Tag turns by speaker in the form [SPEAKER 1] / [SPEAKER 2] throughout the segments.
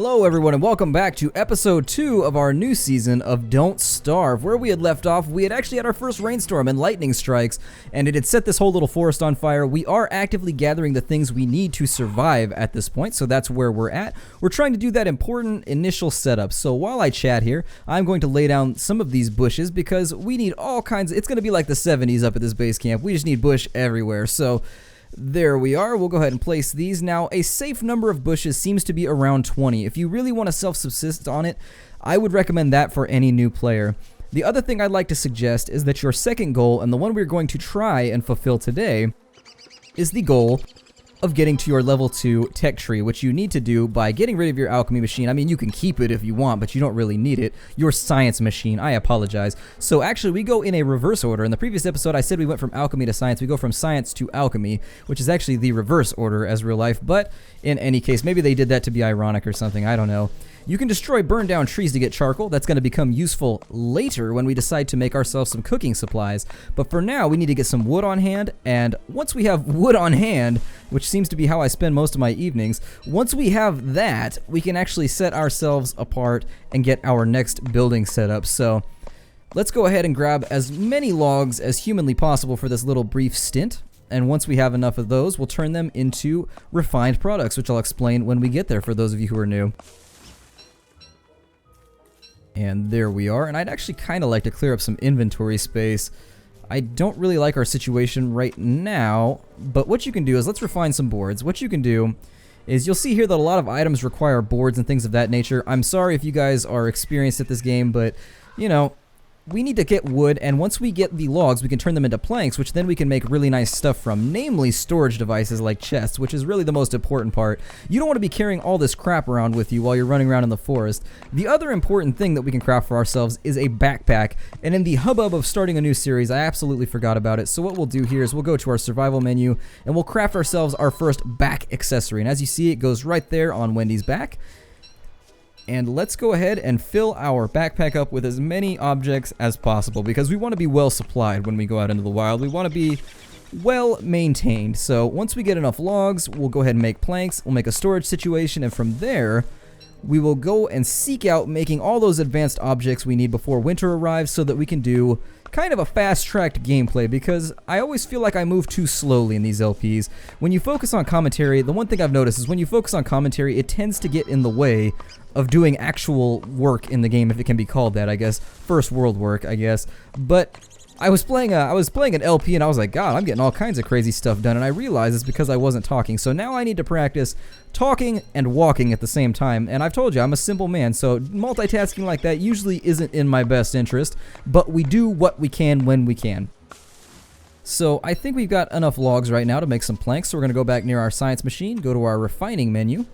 [SPEAKER 1] Hello everyone and welcome back to episode 2 of our new season of Don't Starve. Where we had left off, we had actually had our first rainstorm and lightning strikes, and it had set this whole little forest on fire. We are actively gathering the things we need to survive at this point, so that's where we're at. We're trying to do that important initial setup. So while I chat here, I'm going to lay down some of these bushes because we need all kinds. It's going to be like the 70s up at this base camp. We just need bush everywhere. So there we are. We'll go ahead and place these. Now, a safe number of bushes seems to be around 20. If you really want to self-subsist on it, I would recommend that for any new player. The other thing I'd like to suggest is that your second goal, and the one we're going to try and fulfill today, is the goal of getting to your level 2 tech tree, which you need to do by getting rid of your alchemy machine. I mean, you can keep it if you want, but you don't really need it. Your science machine, I apologize. So actually, we go in a reverse order. In the previous episode, I said we went from alchemy to science. We go from science to alchemy, which is actually the reverse order as real life, but in any case, maybe they did that to be ironic or something, I don't know. You can destroy burned down trees to get charcoal. That's going to become useful later when we decide to make ourselves some cooking supplies. But for now, we need to get some wood on hand. And once we have wood on hand, which seems to be how I spend most of my evenings, once we have that, we can actually set ourselves apart and get our next building set up. So let's go ahead and grab as many logs as humanly possible for this little brief stint. And once we have enough of those, we'll turn them into refined products, which I'll explain when we get there for those of you who are new. And there we are, and I'd actually kind of like to clear up some inventory space. I don't really like our situation right now, but what you can do is, let's refine some boards. What you can do is, you'll see here that a lot of items require boards and things of that nature. I'm sorry if you guys are experienced at this game, but, you know, we need to get wood, and once we get the logs, we can turn them into planks, which then we can make really nice stuff from, namely storage devices like chests, which is really the most important part. You don't want to be carrying all this crap around with you while you're running around in the forest. The other important thing that we can craft for ourselves is a backpack, and in the hubbub of starting a new series, I absolutely forgot about it. So what we'll do here is we'll go to our survival menu, and we'll craft ourselves our first back accessory, and as you see, it goes right there on Wendy's back. And let's go ahead and fill our backpack up with as many objects as possible, because we want to be well supplied when we go out into the wild. We want to be well maintained. So once we get enough logs, we'll go ahead and make planks. We'll make a storage situation, and from there, we will go and seek out making all those advanced objects we need before winter arrives, so that we can do kind of a fast-tracked gameplay, because I always feel like I move too slowly in these LPs. When you focus on commentary, the one thing I've noticed is when you focus on commentary, it tends to get in the way of doing actual work in the game, if it can be called that, I guess. First world work, I guess. But I was playing an LP, and I was like, God, I'm getting all kinds of crazy stuff done, and I realized it's because I wasn't talking. So now I need to practice talking and walking at the same time, and I've told you, I'm a simple man, so multitasking like that usually isn't in my best interest, but we do what we can when we can. So I think we've got enough logs right now to make some planks, so we're going to go back near our science machine, go to our refining menu,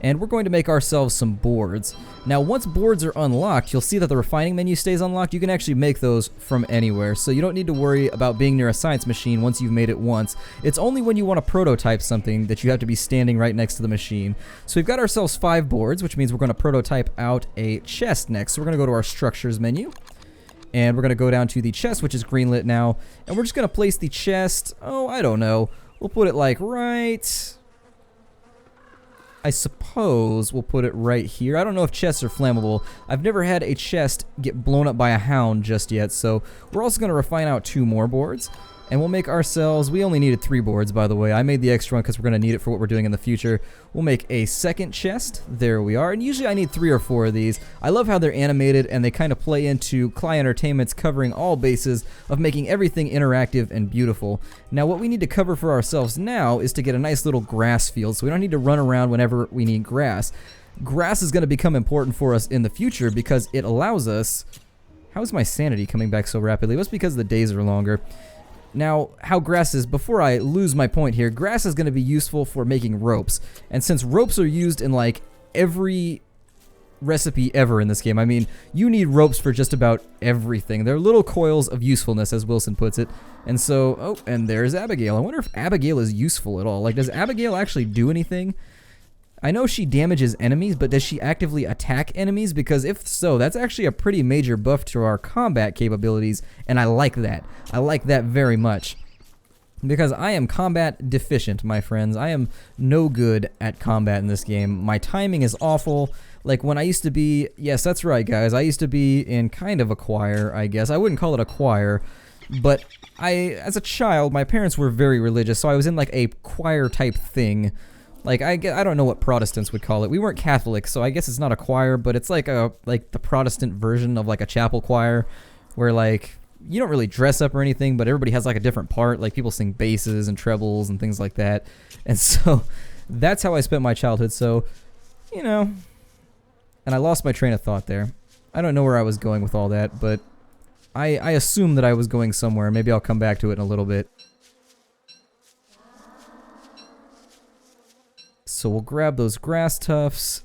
[SPEAKER 1] and we're going to make ourselves some boards. Now, once boards are unlocked, you'll see that the refining menu stays unlocked. You can actually make those from anywhere, so you don't need to worry about being near a science machine once you've made it once. It's only when you want to prototype something that you have to be standing right next to the machine. So we've got ourselves 5 boards, which means we're going to prototype out a chest next. So we're going to go to our structures menu, and we're going to go down to the chest, which is greenlit now, and we're just going to place the chest, I don't know, we'll put it like right... I suppose we'll put it right here. I don't know if chests are flammable. I've never had a chest get blown up by a hound just yet, so we're also going to refine out 2 more boards. And we'll make ourselves, we only needed 3 boards, by the way. I made the extra one because we're going to need it for what we're doing in the future. We'll make a second chest. There we are. And usually I need 3 or 4 of these. I love how they're animated, and they kind of play into Cly Entertainment's covering all bases of making everything interactive and beautiful. Now, what we need to cover for ourselves now is to get a nice little grass field, so we don't need to run around whenever we need grass. Grass is going to become important for us in the future because it allows us... How is my sanity coming back so rapidly? It was because the days are longer. Now, how grass is, before I lose my point here, grass is going to be useful for making ropes. And since ropes are used in, like, every recipe ever in this game, I mean, you need ropes for just about everything. They're little coils of usefulness, as Wilson puts it. And so, and there's Abigail. I wonder if Abigail is useful at all. Like, does Abigail actually do anything? I know she damages enemies, but does she actively attack enemies? Because if so, that's actually a pretty major buff to our combat capabilities, and I like that. I like that very much. Because I am combat deficient, my friends. I am no good at combat in this game. My timing is awful. Like when I used to be, yes, that's right, guys. I used to be in kind of a choir, I guess. I wouldn't call it a choir, but as a child, my parents were very religious, so I was in like a choir type thing. Like I don't know what Protestants would call it. We weren't Catholic, so I guess it's not a choir, but it's like the Protestant version of like a chapel choir, where like you don't really dress up or anything, but everybody has like a different part. Like people sing basses and trebles and things like that. And so that's how I spent my childhood. So, you know, and I lost my train of thought there. I don't know where I was going with all that, but I assume that I was going somewhere. Maybe I'll come back to it in a little bit. So we'll grab those grass tufts.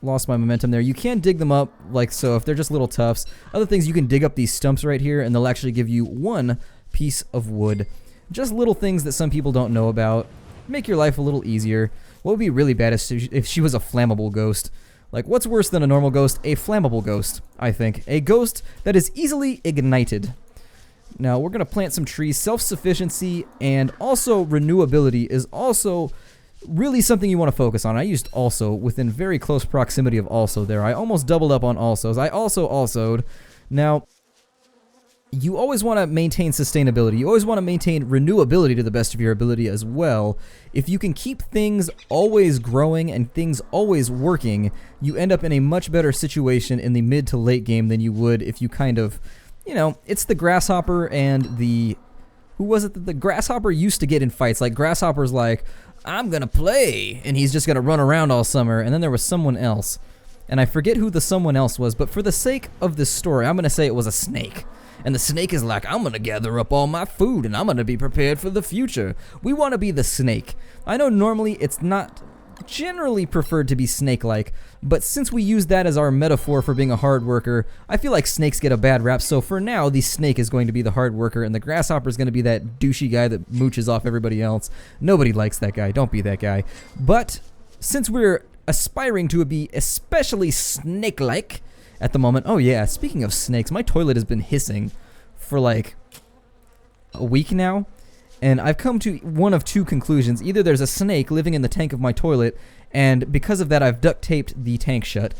[SPEAKER 1] Lost my momentum there. You can dig them up, like so, if they're just little tufts. Other things, you can dig up these stumps right here, and they'll actually give you 1 piece of wood. Just little things that some people don't know about. Make your life a little easier. What would be really bad is if she was a flammable ghost. Like, what's worse than a normal ghost? A flammable ghost, I think. A ghost that is easily ignited. Now, we're going to plant some trees. Self-sufficiency and also renewability is also really something you want to focus on. I used also within very close proximity of also there. I almost doubled up on alsos. I also-alsoed. Now, you always want to maintain sustainability. You always want to maintain renewability to the best of your ability as well. If you can keep things always growing and things always working, you end up in a much better situation in the mid to late game than you would if you kind of, you know, it's the grasshopper and the... Who was it that the grasshopper used to get in fights? Like, grasshopper's like, I'm gonna play, and he's just gonna run around all summer. And then there was someone else, and I forget who the someone else was, but for the sake of this story, I'm gonna say it was a snake. And the snake is like, I'm gonna gather up all my food, and I'm gonna be prepared for the future. We want to be the snake. I know normally it's not generally preferred to be snake-like, but since we use that as our metaphor for being a hard worker, I feel like snakes get a bad rap, so for now, the snake is going to be the hard worker, and the grasshopper is going to be that douchey guy that mooches off everybody else. Nobody likes that guy. Don't be that guy. But since we're aspiring to be especially snake-like at the moment... Oh yeah, speaking of snakes, my toilet has been hissing for like a week now. And I've come to one of 2 conclusions. Either there's a snake living in the tank of my toilet, and because of that I've duct taped the tank shut.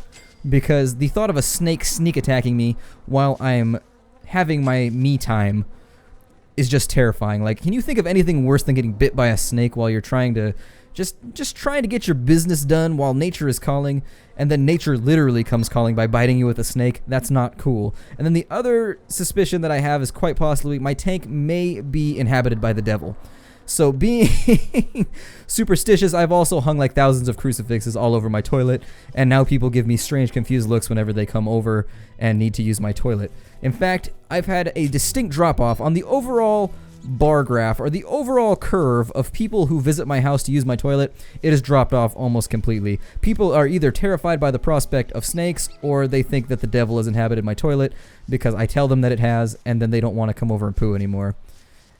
[SPEAKER 1] Because the thought of a snake sneak attacking me while I'm having my me time is just terrifying. Like, can you think of anything worse than getting bit by a snake while you're trying to... Just trying to get your business done while nature is calling, and then nature literally comes calling by biting you with a snake? That's not cool. And then the other suspicion that I have is quite possibly my tank may be inhabited by the devil. So being superstitious, I've also hung like thousands of crucifixes all over my toilet, and now people give me strange, confused looks whenever they come over and need to use my toilet. In fact, I've had a distinct drop-off on the overall bar graph, or the overall curve of people who visit my house to use my toilet. It has dropped off almost completely. People are either terrified by the prospect of snakes, or they think that the devil has inhabited my toilet because I tell them that it has, and then they don't want to come over and poo anymore.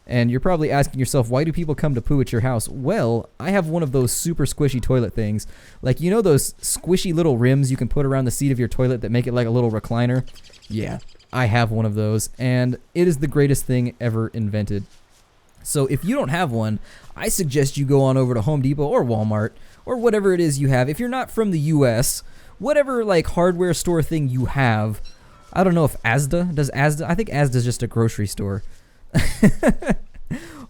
[SPEAKER 1] And you're probably asking yourself, why do people come to poo at your house? Well, I have one of those super squishy toilet things. Like, you know those squishy little rims you can put around the seat of your toilet that make it like a little recliner? Yeah, I have one of those, and it is the greatest thing ever invented. So if you don't have one, I suggest you go on over to Home Depot or Walmart or whatever it is you have. If you're not from the US, whatever like hardware store thing you have. I don't know if Asda does Asda. I think Asda's just a grocery store.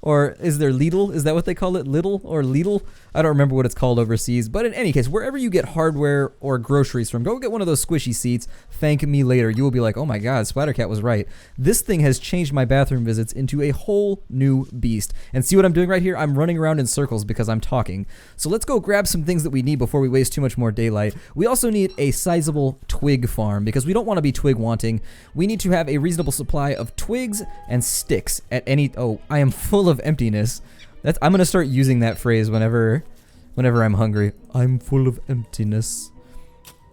[SPEAKER 1] Or is there Lidl? Is that what they call it? Lidl or Lidl? I don't remember what it's called overseas. But in any case, wherever you get hardware or groceries from, go get one of those squishy seats. Thank me later. You will be like, oh my god, Splattercat was right. This thing has changed my bathroom visits into a whole new beast. And see what I'm doing right here? I'm running around in circles because I'm talking. So let's go grab some things that we need before we waste too much more daylight. We also need a sizable twig farm because we don't want to be twig wanting. We need to have a reasonable supply of twigs and sticks at any... Oh, I am full of emptiness. I'm gonna start using that phrase whenever I'm hungry. I'm full of emptiness.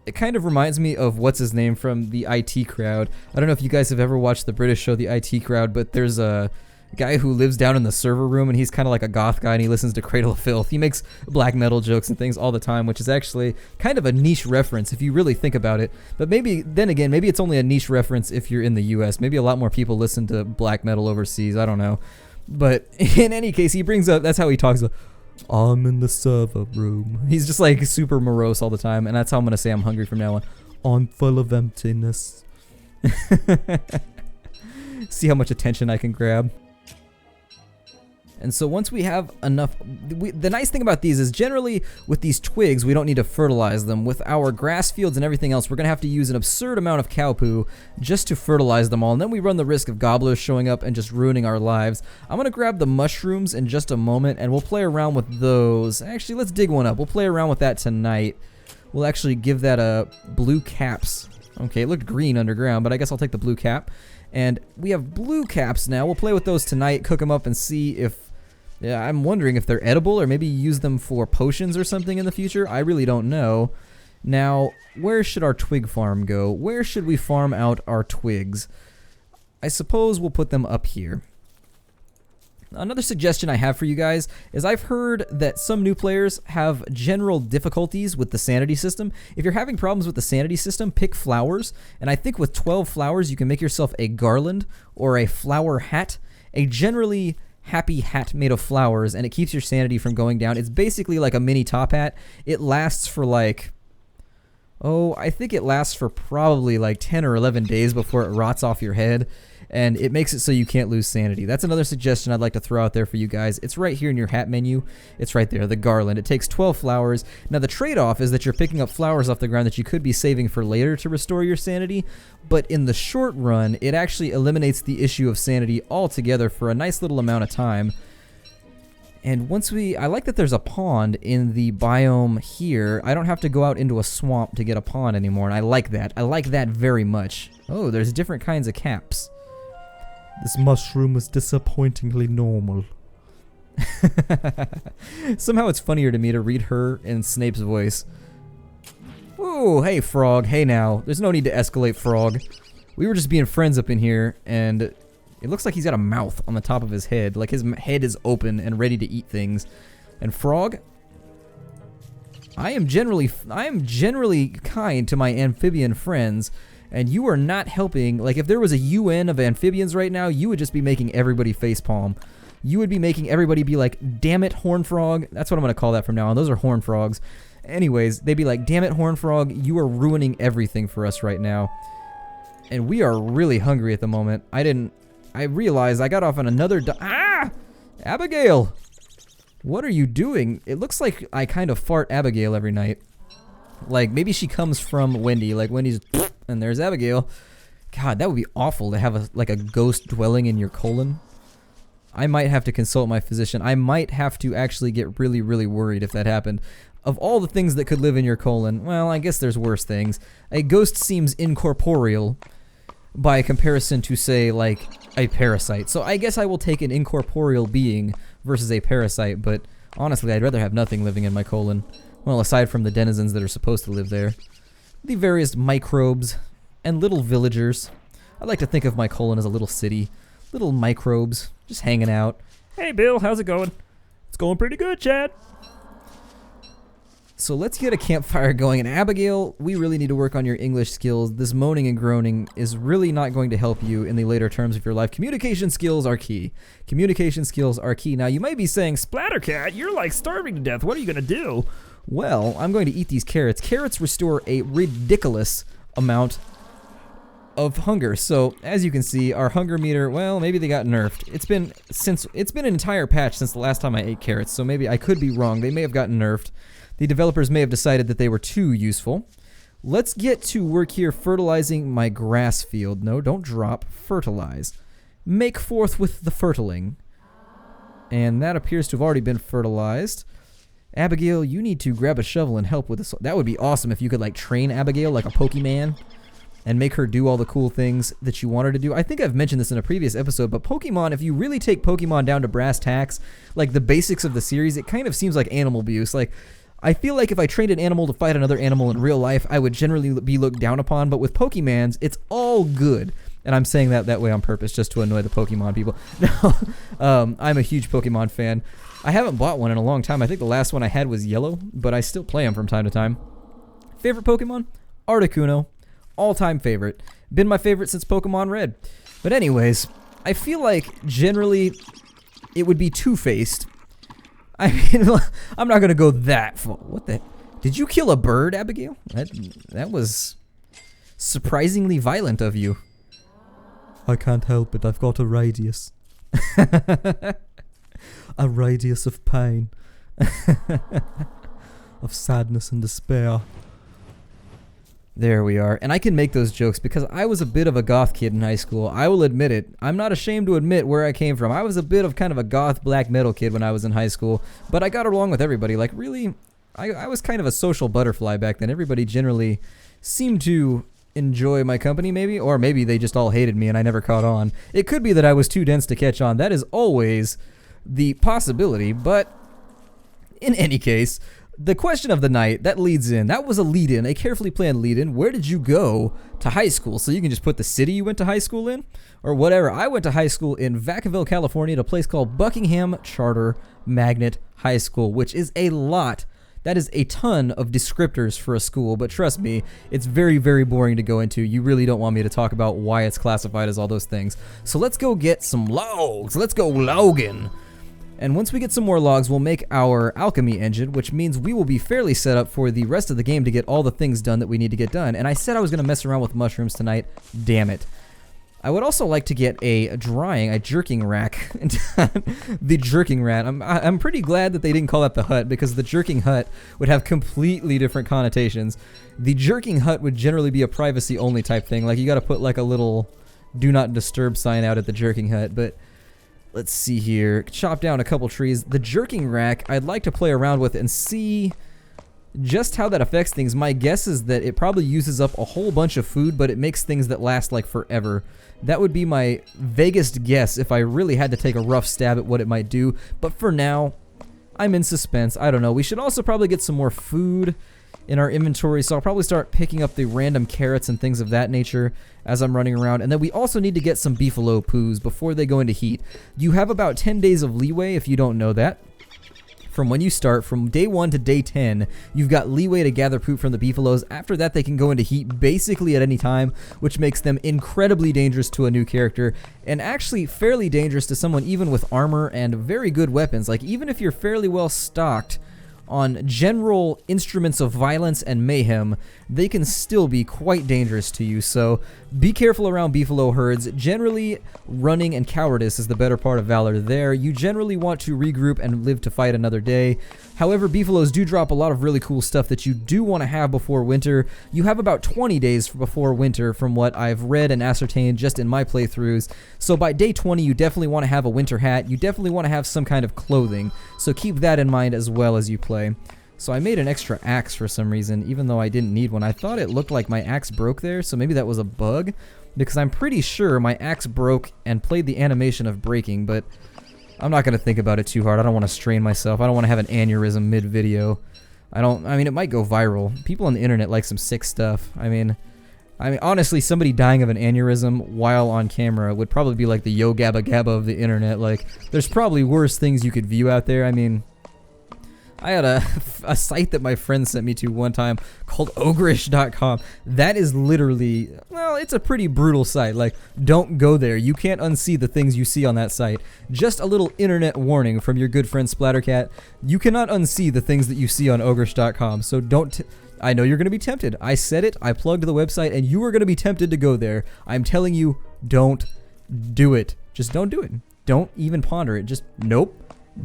[SPEAKER 1] It kind of reminds me of what's his name from the IT Crowd. I don't know if you guys have ever watched the British show The IT Crowd, but there's a guy who lives down in the server room, and he's kind of like a goth guy, and he listens to Cradle of Filth. He makes black metal jokes and things all the time, which is actually kind of a niche reference if you really think about it. But maybe, then again, maybe it's only a niche reference if you're in the US. Maybe a lot more people listen to black metal overseas. I don't know. But in any case, he brings up, that's how he talks. I'm in the server room. He's just like super morose all the time, and that's how I'm gonna say I'm hungry from now on. I'm full of emptiness. See how much attention I can grab. And so once we have enough, the nice thing about these is generally with these twigs, we don't need to fertilize them. With our grass fields and everything else, we're going to have to use an absurd amount of cow poo just to fertilize them all. And then we run the risk of gobblers showing up and just ruining our lives. I'm going to grab the mushrooms in just a moment and we'll play around with those. Actually, let's dig one up. We'll play around with that tonight. We'll actually give that a blue caps. Okay, it looked green underground, but I guess I'll take the blue cap. And we have blue caps now. We'll play with those tonight, cook them up and see if... Yeah, I'm wondering if they're edible or maybe use them for potions or something in the future. I really don't know. Now, where should our twig farm go? Where should we farm out our twigs? I suppose we'll put them up here. Another suggestion I have for you guys is I've heard that some new players have general difficulties with the sanity system. If you're having problems with the sanity system, pick flowers. And I think with 12 flowers, you can make yourself a garland or a flower hat. A generally happy hat made of flowers, and it keeps your sanity from going down. It's basically like a mini top hat. It lasts for like, oh, I think it lasts for probably like 10 or 11 days before it rots off your head, and it makes it so you can't lose sanity. That's another suggestion I'd like to throw out there for you guys. It's right here in your hat menu. It's right there, the garland. It takes 12 flowers. Now the trade-off is that you're picking up flowers off the ground that you could be saving for later to restore your sanity, but in the short run, it actually eliminates the issue of sanity altogether for a nice little amount of time. And once I like that there's a pond in the biome here. I don't have to go out into a swamp to get a pond anymore, and I like that. I like that very much. Oh, there's different kinds of caps. This mushroom is disappointingly normal. Somehow it's funnier to me to read her in Snape's voice. Whoa, hey Frog, hey now. There's no need to escalate, Frog. We were just being friends up in here, and it looks like he's got a mouth on the top of his head. Like his head is open and ready to eat things. And Frog, I am generally kind to my amphibian friends, and you are not helping. Like if there was a UN of amphibians right now, you would just be making everybody facepalm. You would be making everybody be like, damn it, Horn Frog. That's what I'm going to call that from now on. Those are Horn Frogs. Anyways, they'd be like, damn it, Horn Frog, you are ruining everything for us right now. And we are really hungry at the moment. I realized I got off on another Abigail! What are you doing? It looks like I kind of fart Abigail every night. Like, maybe she comes from Wendy. Like, Wendy's, and there's Abigail. God, that would be awful to have like a ghost dwelling in your colon. I might have to consult my physician. I might have to actually get really, really worried if that happened. Of all the things that could live in your colon, well, I guess there's worse things. A ghost seems incorporeal by comparison to, say, like, a parasite. So I guess I will take an incorporeal being versus a parasite, but honestly, I'd rather have nothing living in my colon. Well, aside from the denizens that are supposed to live there. The various microbes and little villagers. I like to think of my colon as a little city. Little microbes, just hanging out.
[SPEAKER 2] Hey Bill, how's it going? It's going pretty good, Chad.
[SPEAKER 1] So let's get a campfire going. And Abigail, we really need to work on your English skills. This moaning and groaning is really not going to help you in the later terms of your life. Communication skills are key. Communication skills are key. Now, you might be saying,
[SPEAKER 2] Splattercat, you're like starving to death. What are you going to do?
[SPEAKER 1] Well, I'm going to eat these carrots. Carrots restore a ridiculous amount of hunger. So, as you can see, our hunger meter, well, maybe they got nerfed. It's been an entire patch since the last time I ate carrots, so maybe I could be wrong. They may have gotten nerfed. The developers may have decided that they were too useful. Let's get to work here fertilizing my grass field. No, don't drop. Fertilize. Make forth with the fertiling. And that appears to have already been fertilized. Abigail, you need to grab a shovel and help with this. That would be awesome if you could, like, train Abigail like a Pokemon and make her do all the cool things that you want her to do. I think I've mentioned this in a previous episode, but Pokemon, if you really take Pokemon down to brass tacks, like the basics of the series, it kind of seems like animal abuse. Like, I feel like if I trained an animal to fight another animal in real life, I would generally be looked down upon, but with Pokemons, it's all good. And I'm saying that way on purpose, just to annoy the Pokemon people. No, I'm a huge Pokemon fan. I haven't bought one in a long time. I think the last one I had was yellow, but I still play them from time to time. Favorite Pokemon? Articuno. All-time favorite. Been my favorite since Pokemon Red. But anyways, I feel like generally it would be two-faced I mean, I'm not gonna go that far. What the? Did you kill a bird, Abigail? That was surprisingly violent of you. I can't help it. I've got a radius. A radius of pain. Of sadness and despair. There we are. And I can make those jokes because I was a bit of a goth kid in high school. I will admit it. I'm not ashamed to admit where I came from. I was a bit of kind of a goth black metal kid when I was in high school. But I got along with everybody. Like, really, I was kind of a social butterfly back then. Everybody generally seemed to enjoy my company, maybe. Or maybe they just all hated me and I never caught on. It could be that I was too dense to catch on. That is always the possibility. But in any case, the question of the night, that leads in. That was a lead-in, a carefully planned lead-in. Where did you go to high school? So you can just put the city you went to high school in or whatever. I went to high school in Vacaville, California at a place called Buckingham Charter Magnet High School, which is a lot. That is a ton of descriptors for a school, but trust me, it's very, very boring to go into. You really don't want me to talk about why it's classified as all those things. So let's go get some logs. Let's go logging. And once we get some more logs, we'll make our alchemy engine, which means we will be fairly set up for the rest of the game to get all the things done that we need to get done. And I said I was going to mess around with mushrooms tonight. Damn it. I would also like to get a jerking rack. The jerking rat. I'm pretty glad that they didn't call that the hut, because the jerking hut would have completely different connotations. The jerking hut would generally be a privacy only type thing. Like, you got to put like a little do not disturb sign out at the jerking hut, but let's see here. Chop down a couple trees. The jerking rack, I'd like to play around with and see just how that affects things. My guess is that it probably uses up a whole bunch of food, but it makes things that last like forever. That would be my vaguest guess if I really had to take a rough stab at what it might do. But for now, I'm in suspense. I don't know. We should also probably get some more food in our inventory, so I'll probably start picking up the random carrots and things of that nature as I'm running around. And then we also need to get some beefalo poos before they go into heat. You have about 10 days of leeway if you don't know that. From when you start, from day 1 to day 10, you've got leeway to gather poop from the beefalos. After that, they can go into heat basically at any time, which makes them incredibly dangerous to a new character, and actually fairly dangerous to someone even with armor and very good weapons. Like, even if you're fairly well stocked on general instruments of violence and mayhem, they can still be quite dangerous to you. So be careful around beefalo herds. Generally, running and cowardice is the better part of valor there. You generally want to regroup and live to fight another day. However, beefalos do drop a lot of really cool stuff that you do want to have before winter. You have about 20 days before winter from what I've read and ascertained just in my playthroughs. So by day 20, you definitely want to have a winter hat. You definitely want to have some kind of clothing. So keep that in mind as well as you play. So I made an extra axe for some reason, even though I didn't need one. I thought it looked like my axe broke there, so maybe that was a bug, because I'm pretty sure my axe broke and played the animation of breaking, but I'm not going to think about it too hard. I don't want to strain myself. I don't want to have an aneurysm mid-video. I mean, it might go viral. People on the internet like some sick stuff. I mean, honestly, somebody dying of an aneurysm while on camera would probably be like the Yo Gabba Gabba of the internet. Like, there's probably worse things you could view out there. I mean, I had a site that my friend sent me to one time called ogreish.com. That is literally, well, it's a pretty brutal site. Like, don't go there. You can't unsee the things you see on that site. Just a little internet warning from your good friend Splattercat. You cannot unsee the things that you see on ogreish.com. So don't, I know you're going to be tempted. I said it, I plugged the website, and you are going to be tempted to go there. I'm telling you, don't do it. Just don't do it. Don't even ponder it. Just, nope.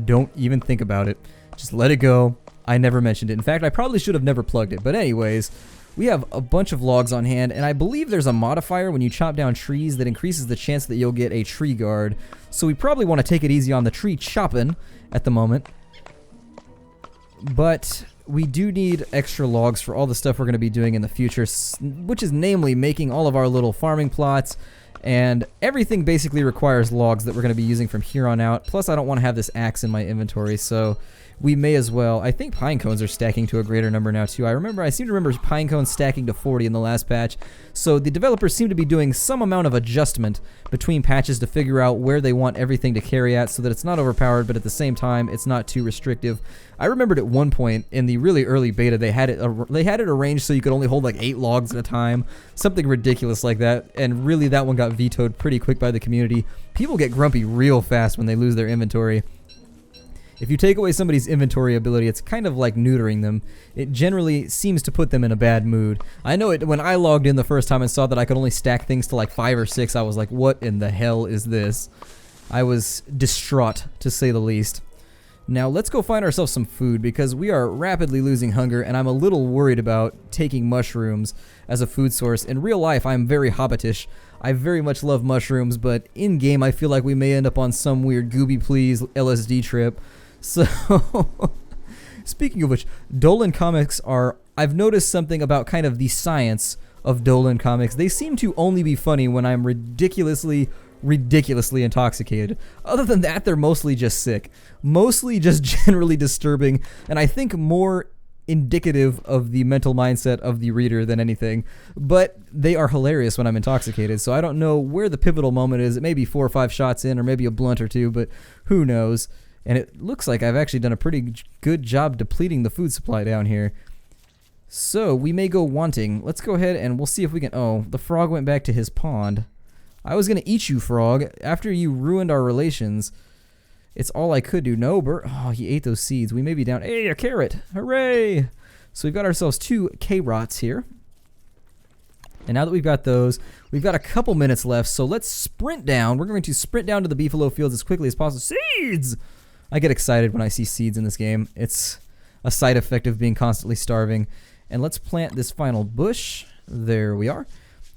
[SPEAKER 1] Don't even think about it. Just let it go. I never mentioned it. In fact, I probably should have never plugged it. But anyways, we have a bunch of logs on hand, and I believe there's a modifier when you chop down trees that increases the chance that you'll get a tree guard. So we probably want to take it easy on the tree chopping at the moment. But we do need extra logs for all the stuff we're going to be doing in the future, which is namely making all of our little farming plots. And everything basically requires logs that we're going to be using from here on out. Plus, I don't want to have this axe in my inventory, so we may as well. I think pine cones are stacking to a greater number now, too. I seem to remember pine cones stacking to 40 in the last patch. So the developers seem to be doing some amount of adjustment between patches to figure out where they want everything to carry at so that it's not overpowered, but at the same time, it's not too restrictive. I remembered at one point in the really early beta, they had it arranged so you could only hold like 8 logs at a time. Something ridiculous like that. And really, that one got vetoed pretty quick by the community. People get grumpy real fast when they lose their inventory. If you take away somebody's inventory ability, it's kind of like neutering them. It generally seems to put them in a bad mood. I know it when I logged in the first time and saw that I could only stack things to like 5 or 6, I was like, what in the hell is this? I was distraught, to say the least. Now let's go find ourselves some food because we are rapidly losing hunger and I'm a little worried about taking mushrooms as a food source. In real life, I'm very hobbitish. I very much love mushrooms, but in-game I feel like we may end up on some weird Gooby Please LSD trip. So, speaking of which, Dolan comics are... I've noticed something about kind of the science of Dolan comics. They seem to only be funny when I'm ridiculously intoxicated. Other than that, they're mostly just sick. Mostly just generally disturbing, and I think more indicative of the mental mindset of the reader than anything. But they are hilarious when I'm intoxicated, so I don't know where the pivotal moment is. It may be 4 or 5 shots in, or maybe a blunt or two, but who knows. And it looks like I've actually done a pretty good job depleting the food supply down here. So, we may go wanting. Let's go ahead and we'll see if we can... Oh, the frog went back to his pond. I was going to eat you, frog, after you ruined our relations. It's all I could do. No, Bert. Oh, he ate those seeds. We may be down. Hey, a carrot. Hooray. So we've got ourselves 2 K-rots here. And now that we've got those, we've got a couple minutes left. So let's sprint down. We're going to sprint down to the beefalo fields as quickly as possible. Seeds! I get excited when I see seeds in this game. It's a side effect of being constantly starving. And let's plant this final bush. There we are.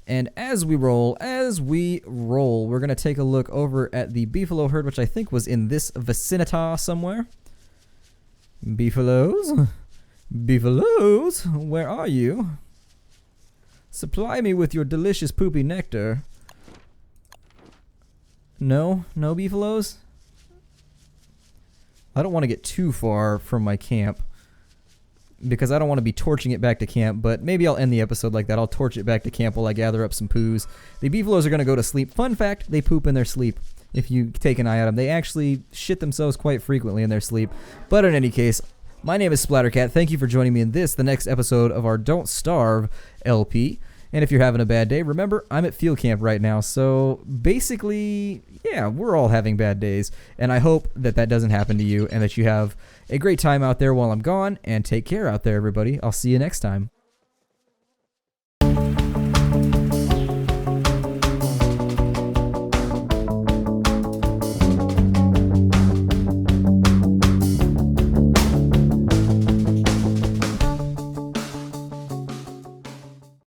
[SPEAKER 1] And as we roll, we're going to take a look over at the beefalo herd, which I think was in this vicinity somewhere. Beefalos? Beefalos? Where are you? Supply me with your delicious poopy nectar. No? No beefalos? I don't want to get too far from my camp, because I don't want to be torching it back to camp, but maybe I'll end the episode like that. I'll torch it back to camp while I gather up some poos. The beefalos are going to go to sleep. Fun fact, they poop in their sleep. If you take an eye at them, they actually shit themselves quite frequently in their sleep. But in any case, my name is Splattercat. Thank you for joining me in the next episode of our Don't Starve LP. And if you're having a bad day, remember, I'm at field camp right now. So basically, yeah, we're all having bad days. And I hope that that doesn't happen to you and that you have a great time out there while I'm gone. And take care out there, everybody. I'll see you next time.